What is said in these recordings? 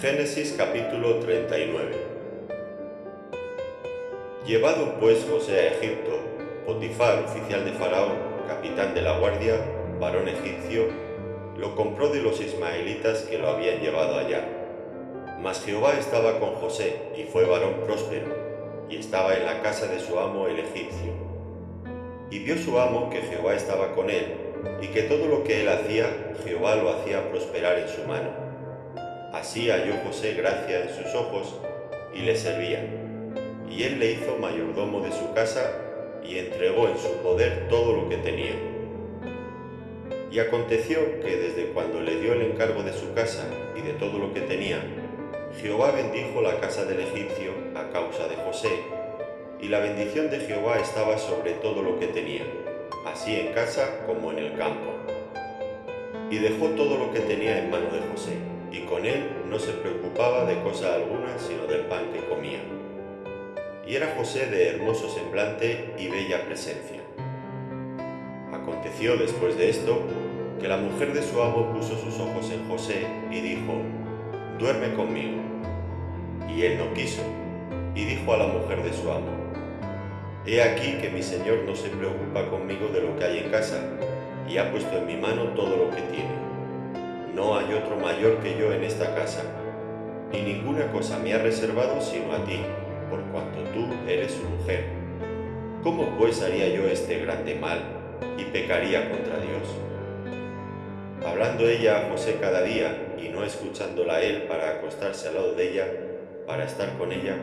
Génesis capítulo 39. Llevado pues José a Egipto, Potifar, oficial de Faraón, capitán de la guardia, varón egipcio, lo compró de los ismaelitas que lo habían llevado allá. Mas Jehová estaba con José, y fue varón próspero, y estaba en la casa de su amo el egipcio. Y vio su amo que Jehová estaba con él, y que todo lo que él hacía, Jehová lo hacía prosperar en su mano. Así halló José gracia en sus ojos, y le servía. Y él le hizo mayordomo de su casa, y entregó en su poder todo lo que tenía. Y aconteció que desde cuando le dio el encargo de su casa y de todo lo que tenía, Jehová bendijo la casa del egipcio a causa de José, y la bendición de Jehová estaba sobre todo lo que tenía, así en casa como en el campo. Y dejó todo lo que tenía en mano de José, y con él no se preocupaba de cosa alguna sino del pan que comía. Y era José de hermoso semblante y bella presencia. Aconteció después de esto, que la mujer de su amo puso sus ojos en José y dijo: «Duerme conmigo». Y él no quiso, y dijo a la mujer de su amo: «He aquí que mi señor no se preocupa conmigo de lo que hay en casa, y ha puesto en mi mano todo lo que tiene. No hay otro mayor que yo en esta casa, y ninguna cosa me ha reservado sino a ti, por cuanto tú eres su mujer. ¿Cómo pues haría yo este grande mal, y pecaría contra Dios?». Hablando ella a José cada día, y no escuchándola él para acostarse al lado de ella, para estar con ella,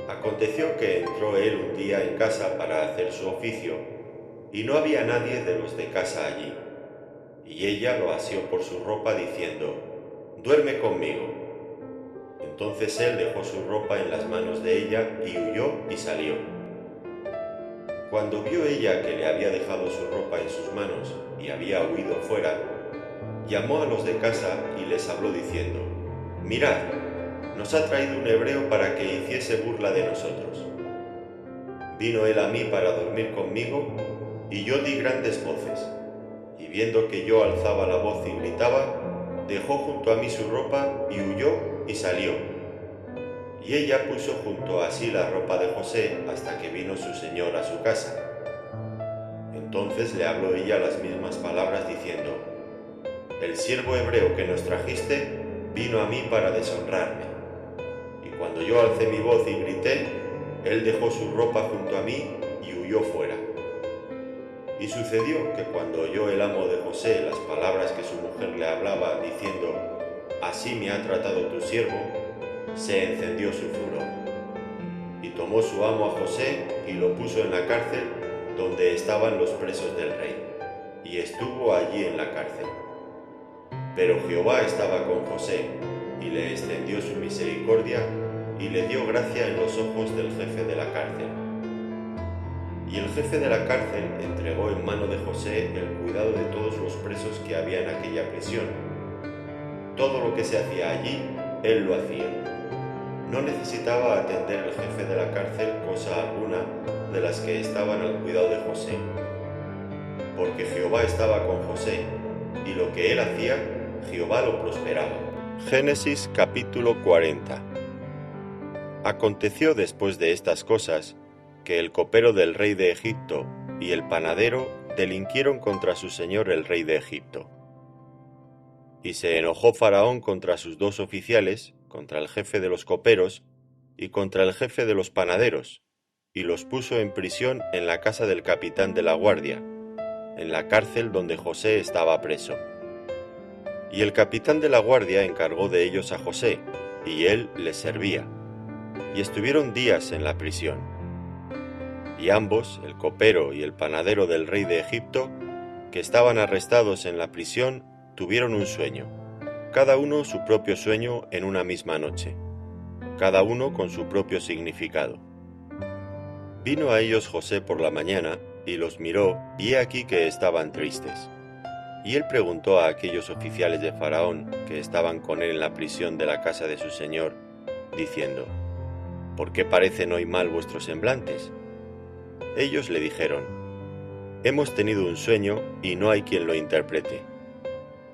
aconteció que entró él un día en casa para hacer su oficio, y no había nadie de los de casa allí. Y ella lo asió por su ropa, diciendo: «Duerme conmigo». Entonces él dejó su ropa en las manos de ella, y huyó y salió. Cuando vio ella que le había dejado su ropa en sus manos, y había huido fuera, llamó a los de casa y les habló diciendo: «Mirad, nos ha traído un hebreo para que hiciese burla de nosotros». Vino él a mí para dormir conmigo, y yo di grandes voces, y viendo que yo alzaba la voz y gritaba, dejó junto a mí su ropa y huyó y salió. Y ella puso junto a sí la ropa de José hasta que vino su señor a su casa. Entonces le habló ella las mismas palabras diciendo: «El siervo hebreo que nos trajiste vino a mí para deshonrarme». Y cuando yo alcé mi voz y grité, él dejó su ropa junto a mí y huyó fuera. Y sucedió que cuando oyó el amo de José las palabras que su mujer le hablaba, diciendo: «Así me ha tratado tu siervo», se encendió su furor. Y tomó su amo a José y lo puso en la cárcel donde estaban los presos del rey, y estuvo allí en la cárcel. Pero Jehová estaba con José, y le extendió su misericordia, y le dio gracia en los ojos del jefe de la cárcel. Y el jefe de la cárcel entregó en mano de José el cuidado de todos los presos que había en aquella prisión. Todo lo que se hacía allí, él lo hacía. No necesitaba atender el jefe de la cárcel cosa alguna de las que estaban al cuidado de José, porque Jehová estaba con José, y lo que él hacía, Jehová lo prosperaba. Génesis capítulo 40. Aconteció después de estas cosas, que el copero del rey de Egipto y el panadero delinquieron contra su señor el rey de Egipto. Y se enojó Faraón contra sus dos oficiales, contra el jefe de los coperos y contra el jefe de los panaderos, y los puso en prisión en la casa del capitán de la guardia, en la cárcel donde José estaba preso. Y el capitán de la guardia encargó de ellos a José, y él les servía. Y estuvieron días en la prisión. Y ambos, el copero y el panadero del rey de Egipto, que estaban arrestados en la prisión, tuvieron un sueño, cada uno su propio sueño en una misma noche, cada uno con su propio significado. Vino a ellos José por la mañana, y los miró, y he aquí que estaban tristes. Y él preguntó a aquellos oficiales de Faraón que estaban con él en la prisión de la casa de su señor, diciendo: «¿Por qué parecen hoy mal vuestros semblantes?». Ellos le dijeron: «Hemos tenido un sueño, y no hay quien lo interprete».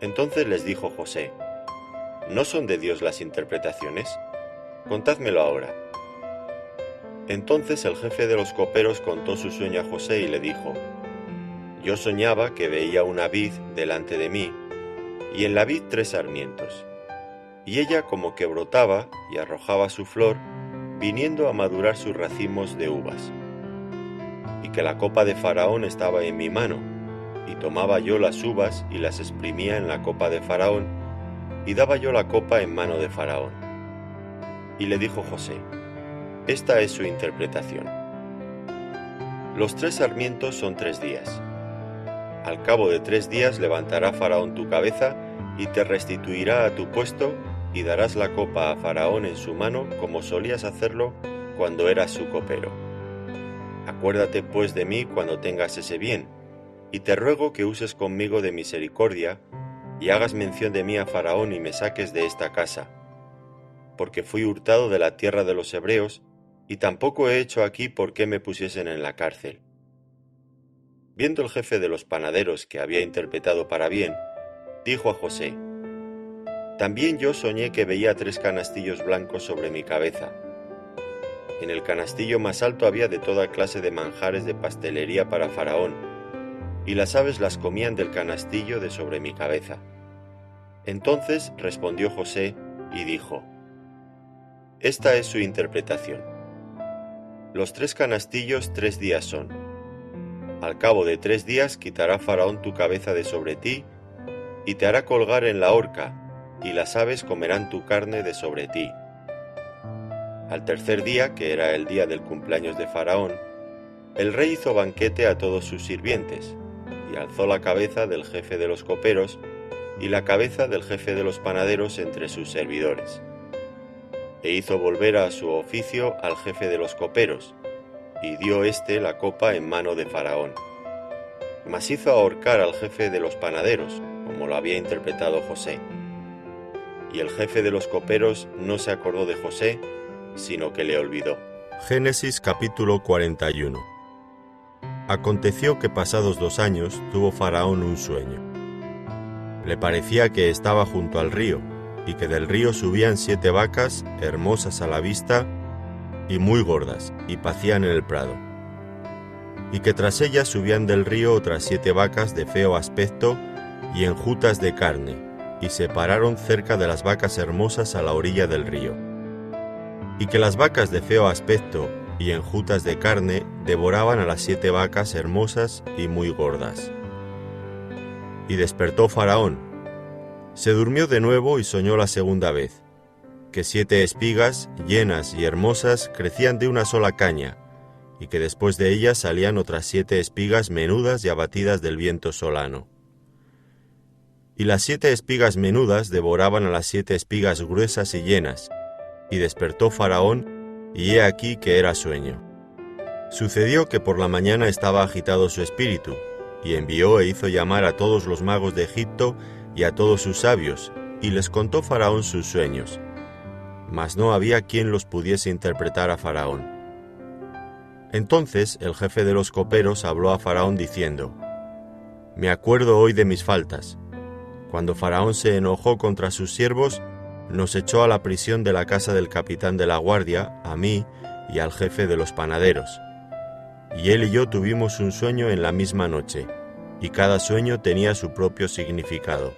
Entonces les dijo José: ¿No son de Dios las interpretaciones? Contádmelo ahora. Entonces el jefe de los coperos contó su sueño a José y le dijo: Yo soñaba que veía una vid delante de mí, y en la vid 3 sarmientos, y ella como que brotaba y arrojaba su flor, viniendo a madurar sus racimos de uvas. Y que la copa de Faraón estaba en mi mano, y tomaba yo las uvas y las exprimía en la copa de Faraón, y daba yo la copa en mano de Faraón. Y le dijo José: Esta es su interpretación. Los 3 sarmientos son 3 días. Al cabo de 3 días levantará Faraón tu cabeza y te restituirá a tu puesto, y darás la copa a Faraón en su mano como solías hacerlo cuando eras su copero. Acuérdate pues de mí cuando tengas ese bien, y te ruego que uses conmigo de misericordia, y hagas mención de mí a Faraón y me saques de esta casa, porque fui hurtado de la tierra de los hebreos, y tampoco he hecho aquí por qué me pusiesen en la cárcel. Viendo el jefe de los panaderos que había interpretado para bien, dijo a José: También yo soñé que veía 3 canastillos blancos sobre mi cabeza. En el canastillo más alto había de toda clase de manjares de pastelería para Faraón, y las aves las comían del canastillo de sobre mi cabeza. Entonces respondió José y dijo: Esta es su interpretación. Los 3 canastillos 3 días son. Al cabo de 3 días quitará Faraón tu cabeza de sobre ti, y te hará colgar en la horca, y las aves comerán tu carne de sobre ti. Al tercer día, que era el día del cumpleaños de Faraón, el rey hizo banquete a todos sus sirvientes, y alzó la cabeza del jefe de los coperos y la cabeza del jefe de los panaderos entre sus servidores. E hizo volver a su oficio al jefe de los coperos, y dio éste la copa en mano de Faraón. Mas hizo ahorcar al jefe de los panaderos, como lo había interpretado José. Y el jefe de los coperos no se acordó de José, sino que le olvidó. Génesis capítulo 41. Aconteció que pasados 2 años tuvo Faraón un sueño. Le parecía que estaba junto al río, y que del río subían 7 vacas, hermosas a la vista, y muy gordas, y pacían en el prado. Y que tras ellas subían del río otras 7 vacas de feo aspecto y enjutas de carne, y se pararon cerca de las vacas hermosas a la orilla del río. Y que las vacas de feo aspecto y enjutas de carne devoraban a las 7 vacas hermosas y muy gordas. Y despertó Faraón. Se durmió de nuevo y soñó la segunda vez, que 7 espigas llenas y hermosas crecían de una sola caña, y que después de ellas salían otras 7 espigas menudas y abatidas del viento solano. Y las 7 espigas menudas devoraban a las 7 espigas gruesas y llenas, y despertó Faraón, y he aquí que era sueño. Sucedió que por la mañana estaba agitado su espíritu, y envió e hizo llamar a todos los magos de Egipto y a todos sus sabios, y les contó Faraón sus sueños. Mas no había quien los pudiese interpretar a Faraón. Entonces el jefe de los coperos habló a Faraón diciendo: Me acuerdo hoy de mis faltas. Cuando Faraón se enojó contra sus siervos, nos echó a la prisión de la casa del capitán de la guardia, a mí y al jefe de los panaderos. Y él y yo tuvimos un sueño en la misma noche, y cada sueño tenía su propio significado.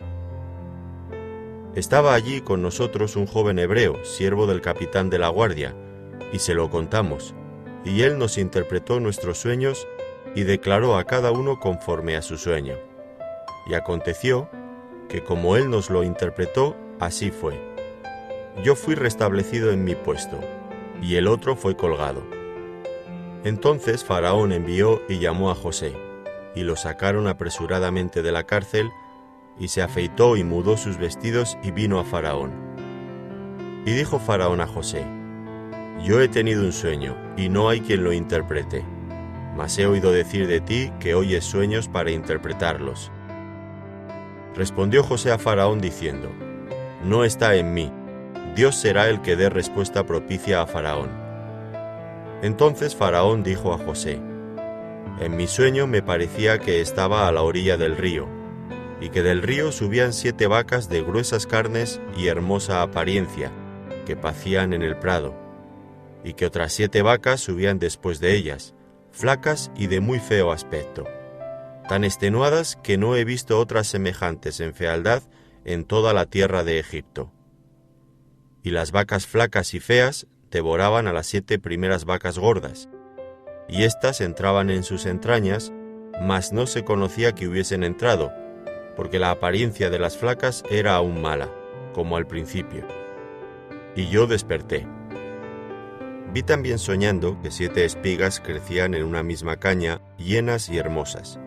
Estaba allí con nosotros un joven hebreo, siervo del capitán de la guardia, y se lo contamos, y él nos interpretó nuestros sueños y declaró a cada uno conforme a su sueño. Y aconteció que como él nos lo interpretó, así fue. Yo fui restablecido en mi puesto, y el otro fue colgado. Entonces Faraón envió y llamó a José, y lo sacaron apresuradamente de la cárcel, y se afeitó y mudó sus vestidos y vino a Faraón. Y dijo Faraón a José: Yo he tenido un sueño, y no hay quien lo interprete, mas he oído decir de ti que oyes sueños para interpretarlos. Respondió José a Faraón diciendo: No está en mí, Dios será el que dé respuesta propicia a Faraón. Entonces Faraón dijo a José: En mi sueño me parecía que estaba a la orilla del río, y que del río subían 7 vacas de gruesas carnes y hermosa apariencia, que pacían en el prado, y que otras 7 vacas subían después de ellas, flacas y de muy feo aspecto, tan extenuadas que no he visto otras semejantes en fealdad en toda la tierra de Egipto. Y las vacas flacas y feas devoraban a las 7 primeras vacas gordas, y éstas entraban en sus entrañas, mas no se conocía que hubiesen entrado, porque la apariencia de las flacas era aún mala, como al principio. Y yo desperté. Vi también soñando que 7 espigas crecían en una misma caña, llenas y hermosas,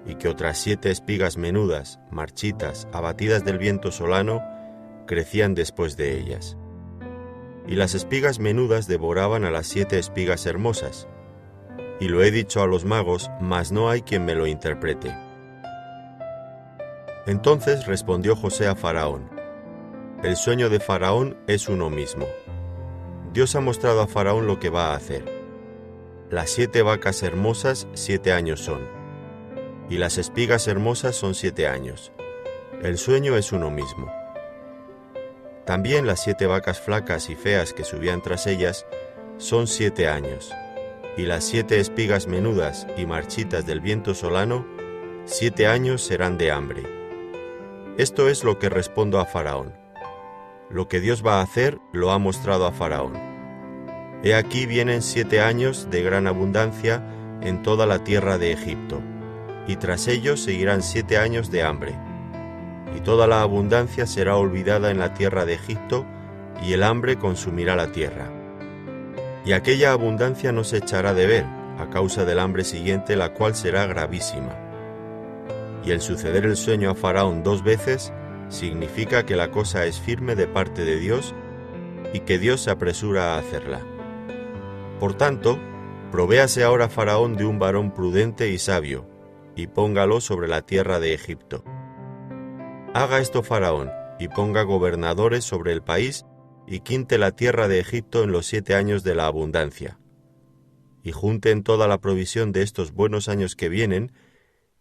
y que otras 7 espigas menudas, marchitas, abatidas del viento solano, crecían después de ellas. Y las espigas menudas devoraban a las 7 espigas hermosas. Y lo he dicho a los magos, mas no hay quien me lo interprete. Entonces respondió José a Faraón: el sueño de Faraón es uno mismo. Dios ha mostrado a Faraón lo que va a hacer. Las 7 vacas hermosas 7 años son, y las espigas hermosas son 7 años. El sueño es uno mismo. También las 7 vacas flacas y feas que subían tras ellas son 7 años, y las 7 espigas menudas y marchitas del viento solano, 7 años serán de hambre. Esto es lo que respondo a Faraón. Lo que Dios va a hacer lo ha mostrado a Faraón. He aquí vienen 7 años de gran abundancia en toda la tierra de Egipto, y tras ellos seguirán 7 años de hambre. Y toda la abundancia será olvidada en la tierra de Egipto, y el hambre consumirá la tierra. Y aquella abundancia no se echará de ver, a causa del hambre siguiente, la cual será gravísima. Y el suceder el sueño a Faraón 2 veces significa que la cosa es firme de parte de Dios y que Dios se apresura a hacerla. Por tanto, provéase ahora Faraón de un varón prudente y sabio, y póngalo sobre la tierra de Egipto. Haga esto Faraón, y ponga gobernadores sobre el país, y quinte la tierra de Egipto en los 7 años de la abundancia. Y junten toda la provisión de estos buenos años que vienen,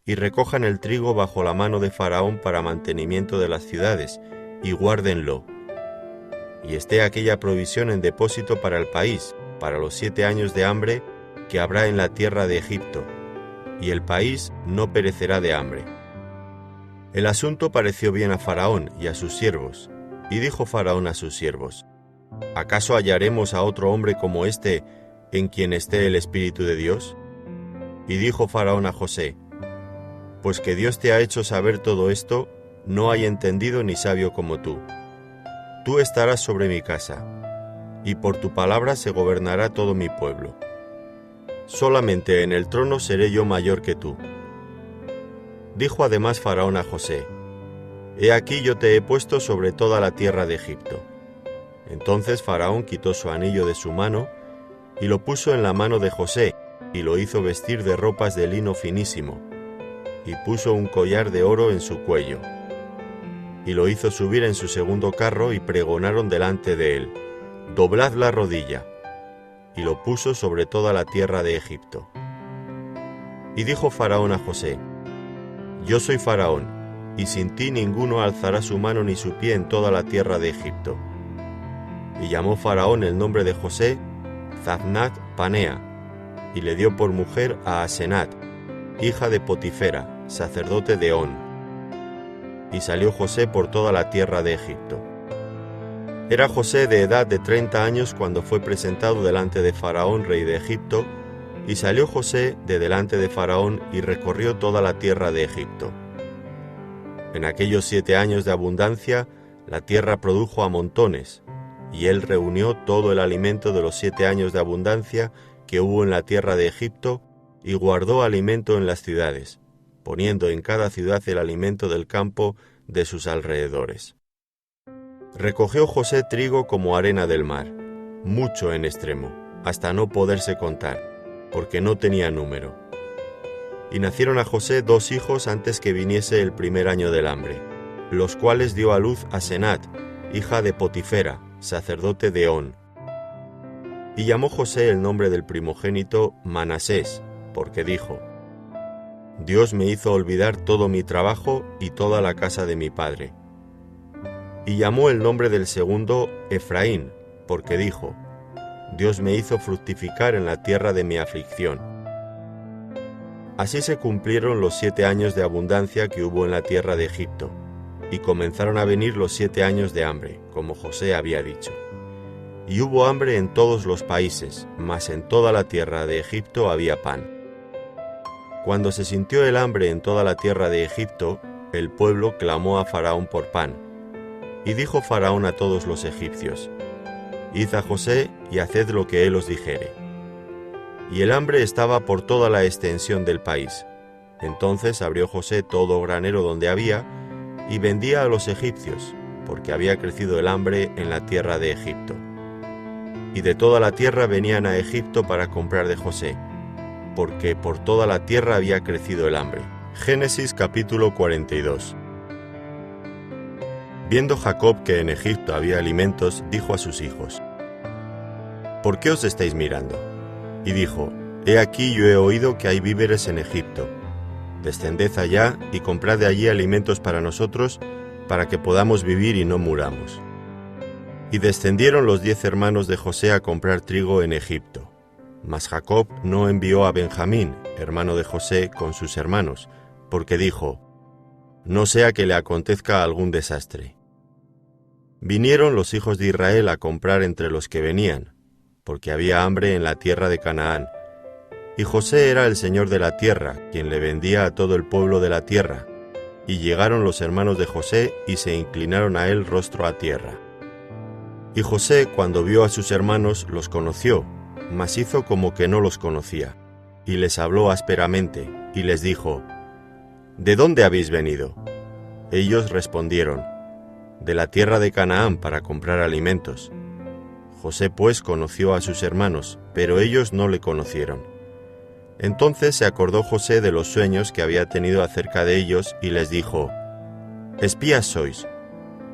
y recojan el trigo bajo la mano de Faraón para mantenimiento de las ciudades, y guárdenlo. Y esté aquella provisión en depósito para el país, para los 7 años de hambre que habrá en la tierra de Egipto, y el país no perecerá de hambre. El asunto pareció bien a Faraón y a sus siervos, y dijo Faraón a sus siervos: ¿acaso hallaremos a otro hombre como este en quien esté el Espíritu de Dios? Y dijo Faraón a José: pues que Dios te ha hecho saber todo esto, no hay entendido ni sabio como tú. Tú estarás sobre mi casa, y por tu palabra se gobernará todo mi pueblo. Solamente en el trono seré yo mayor que tú. Dijo además Faraón a José: he aquí yo te he puesto sobre toda la tierra de Egipto. Entonces Faraón quitó su anillo de su mano, y lo puso en la mano de José, y lo hizo vestir de ropas de lino finísimo, y puso un collar de oro en su cuello. Y lo hizo subir en su segundo carro, y pregonaron delante de él: doblad la rodilla. Y lo puso sobre toda la tierra de Egipto. Y dijo Faraón a José: yo soy Faraón, y sin ti ninguno alzará su mano ni su pie en toda la tierra de Egipto. Y llamó Faraón el nombre de José Zaphnath Panea, y le dio por mujer a Asenat, hija de Potifera, sacerdote de On. Y salió José por toda la tierra de Egipto. Era José de edad de 30 años cuando fue presentado delante de Faraón, rey de Egipto, y salió José de delante de Faraón y recorrió toda la tierra de Egipto. En aquellos 7 años de abundancia, la tierra produjo a montones, y él reunió todo el alimento de los 7 años de abundancia que hubo en la tierra de Egipto, y guardó alimento en las ciudades, poniendo en cada ciudad el alimento del campo de sus alrededores. Recogió José trigo como arena del mar, mucho en extremo, hasta no poderse contar, porque no tenía número. Y nacieron a José 2 hijos antes que viniese el primer año del hambre, los cuales dio a luz a Senat, hija de Potifera, sacerdote de On. Y llamó José el nombre del primogénito Manasés, porque dijo: Dios me hizo olvidar todo mi trabajo y toda la casa de mi padre. Y llamó el nombre del segundo Efraín, porque dijo: Dios me hizo fructificar en la tierra de mi aflicción. Así se cumplieron los 7 años de abundancia que hubo en la tierra de Egipto, y comenzaron a venir los 7 años de hambre, como José había dicho. Y hubo hambre en todos los países, mas en toda la tierra de Egipto había pan. Cuando se sintió el hambre en toda la tierra de Egipto, el pueblo clamó a Faraón por pan. Y dijo Faraón a todos los egipcios: Id a José y haced lo que él os dijere. Y el hambre estaba por toda la extensión del país. Entonces abrió José todo granero donde había, y vendía a los egipcios, porque había crecido el hambre en la tierra de Egipto. Y de toda la tierra venían a Egipto para comprar de José, porque por toda la tierra había crecido el hambre. Génesis capítulo 42. Viendo Jacob que en Egipto había alimentos, dijo a sus hijos: ¿Por qué os estáis mirando? Y dijo: He aquí yo he oído que hay víveres en Egipto. Descended allá y comprad de allí alimentos para nosotros, para que podamos vivir y no muramos. Y descendieron los 10 hermanos de José a comprar trigo en Egipto. Mas Jacob no envió a Benjamín, hermano de José, con sus hermanos, porque dijo: No sea que le acontezca algún desastre. Vinieron los hijos de Israel a comprar entre los que venían, porque había hambre en la tierra de Canaán, y José era el señor de la tierra, quien le vendía a todo el pueblo de la tierra. Y llegaron los hermanos de José y se inclinaron a él rostro a tierra. Y José, cuando vio a sus hermanos, los conoció, mas hizo como que no los conocía, y les habló ásperamente, y les dijo: ¿De dónde habéis venido? Ellos respondieron: De la tierra de Canaán, para comprar alimentos. José pues conoció a sus hermanos, pero ellos no le conocieron. Entonces se acordó José de los sueños que había tenido acerca de ellos, y les dijo: Espías sois,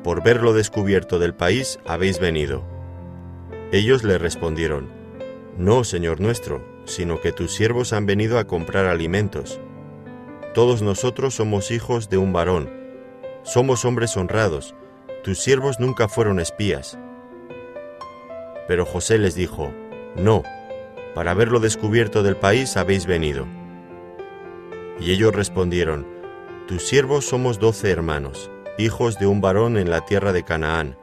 por ver lo descubierto del país habéis venido. Ellos le respondieron: No, señor nuestro, sino que tus siervos han venido a comprar alimentos. Todos nosotros somos hijos de un varón, somos hombres honrados, tus siervos nunca fueron espías. Pero José les dijo: No, para ver lo descubierto del país habéis venido. Y ellos respondieron: Tus siervos somos 12 hermanos, hijos de un varón en la tierra de Canaán,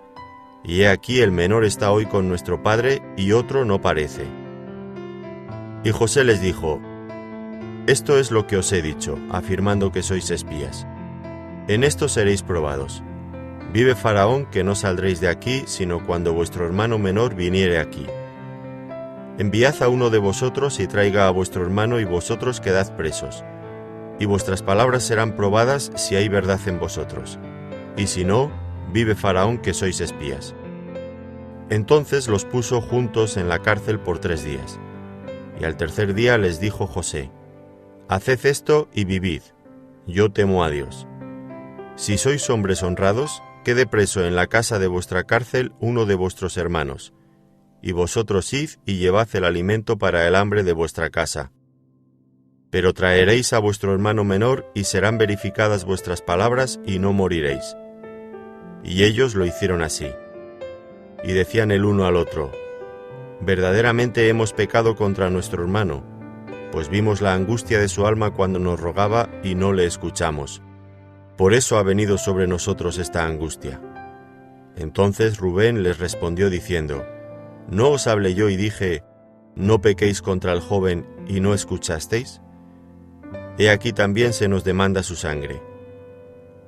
y he aquí el menor está hoy con nuestro padre y otro no parece. Y José les dijo: Esto es lo que os he dicho, afirmando que sois espías. En esto seréis probados. Vive Faraón que no saldréis de aquí, sino cuando vuestro hermano menor viniere aquí. Enviad a uno de vosotros y traiga a vuestro hermano, y vosotros quedad presos. Y vuestras palabras serán probadas si hay verdad en vosotros. Y si no, vive Faraón que sois espías. Entonces los puso juntos en la cárcel por 3 días. Y al tercer día les dijo José: Haced esto y vivid, yo temo a Dios. Si sois hombres honrados, quede preso en la casa de vuestra cárcel uno de vuestros hermanos, y vosotros id y llevad el alimento para el hambre de vuestra casa. Pero traeréis a vuestro hermano menor, y serán verificadas vuestras palabras, y no moriréis. Y ellos lo hicieron así. Y decían el uno al otro: Verdaderamente hemos pecado contra nuestro hermano, pues vimos la angustia de su alma cuando nos rogaba y no le escuchamos. Por eso ha venido sobre nosotros esta angustia. Entonces Rubén les respondió diciendo: ¿No os hablé yo y dije: no pequéis contra el joven, y no escuchasteis? He aquí también se nos demanda su sangre.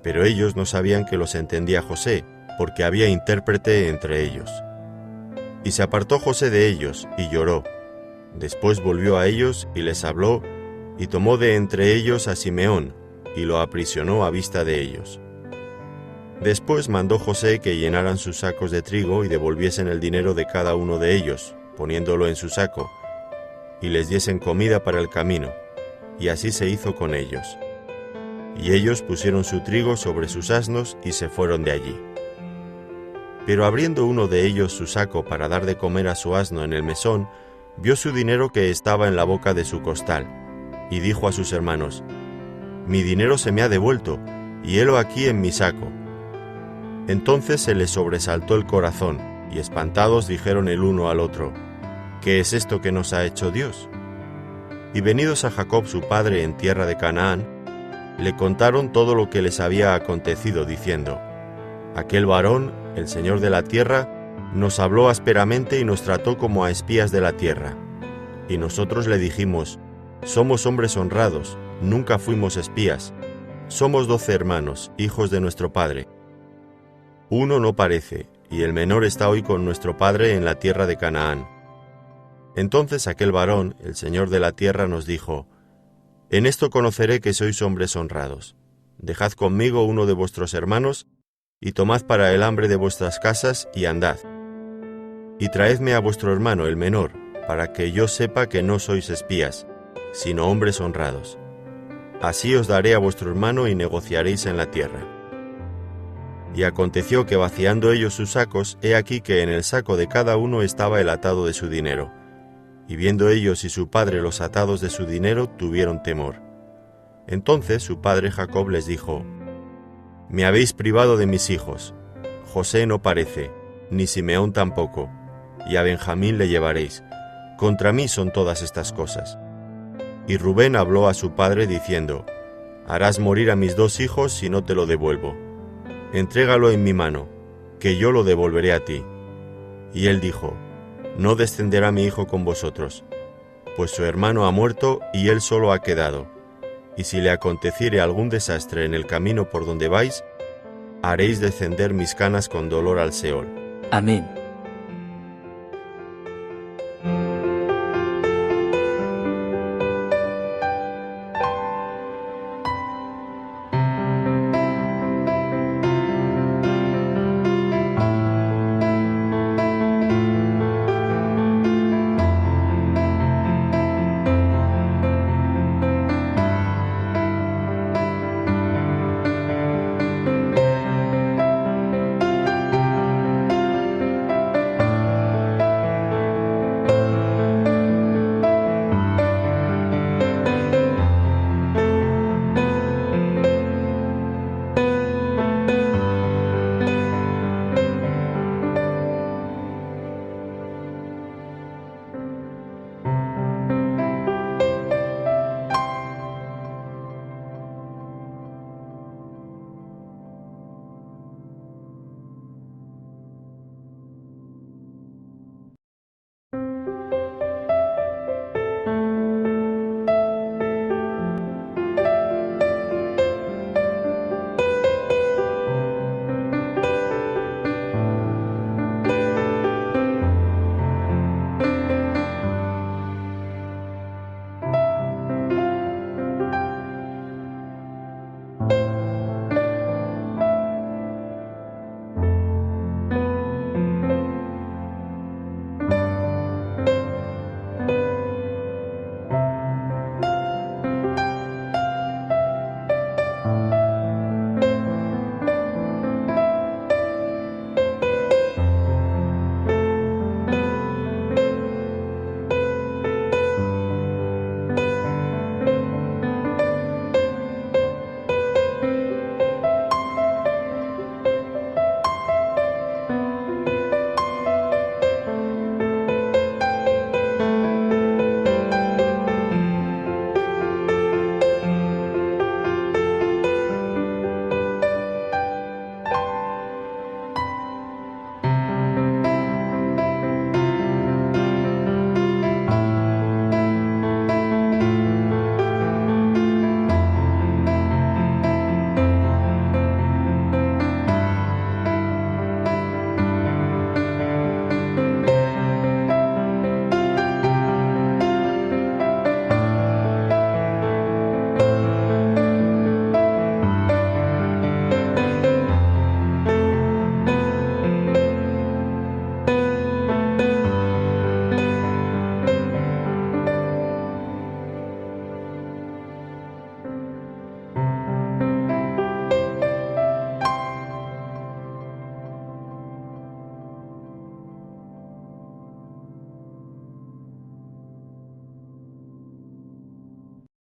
Pero ellos no sabían que los entendía José, porque había intérprete entre ellos. Y se apartó José de ellos, y lloró. Después volvió a ellos, y les habló, y tomó de entre ellos a Simeón, y lo aprisionó a vista de ellos. Después mandó José que llenaran sus sacos de trigo y devolviesen el dinero de cada uno de ellos, poniéndolo en su saco, y les diesen comida para el camino, y así se hizo con ellos. Y ellos pusieron su trigo sobre sus asnos y se fueron de allí. Pero abriendo uno de ellos su saco para dar de comer a su asno en el mesón, vio su dinero que estaba en la boca de su costal, y dijo a sus hermanos: mi dinero se me ha devuelto, y helo aquí en mi saco. Entonces se les sobresaltó el corazón, y espantados dijeron el uno al otro, ¿qué es esto que nos ha hecho Dios? Y venidos a Jacob su padre en tierra de Canaán, le contaron todo lo que les había acontecido, diciendo, aquel varón, el Señor de la tierra, nos habló ásperamente y nos trató como a espías de la tierra. Y nosotros le dijimos, somos hombres honrados, nunca fuimos espías, somos 12 hermanos, hijos de nuestro padre. Uno no parece, y el menor está hoy con nuestro padre en la tierra de Canaán. Entonces aquel varón, el Señor de la tierra, nos dijo, en esto conoceré que sois hombres honrados. Dejad conmigo uno de vuestros hermanos, y tomad para el hambre de vuestras casas, y andad. Y traedme a vuestro hermano, el menor, para que yo sepa que no sois espías, sino hombres honrados. Así os daré a vuestro hermano y negociaréis en la tierra. Y aconteció que vaciando ellos sus sacos, he aquí que en el saco de cada uno estaba el atado de su dinero. Y viendo ellos y su padre los atados de su dinero, tuvieron temor. Entonces su padre Jacob les dijo, me habéis privado de mis hijos. José no parece, ni Simeón tampoco, y a Benjamín le llevaréis. Contra mí son todas estas cosas. Y Rubén habló a su padre diciendo, harás morir a mis 2 hijos si no te lo devuelvo. Entrégalo en mi mano, que yo lo devolveré a ti. Y él dijo, no descenderá mi hijo con vosotros, pues su hermano ha muerto y él solo ha quedado. Y si le aconteciere algún desastre en el camino por donde vais, haréis descender mis canas con dolor al Seol. Amén.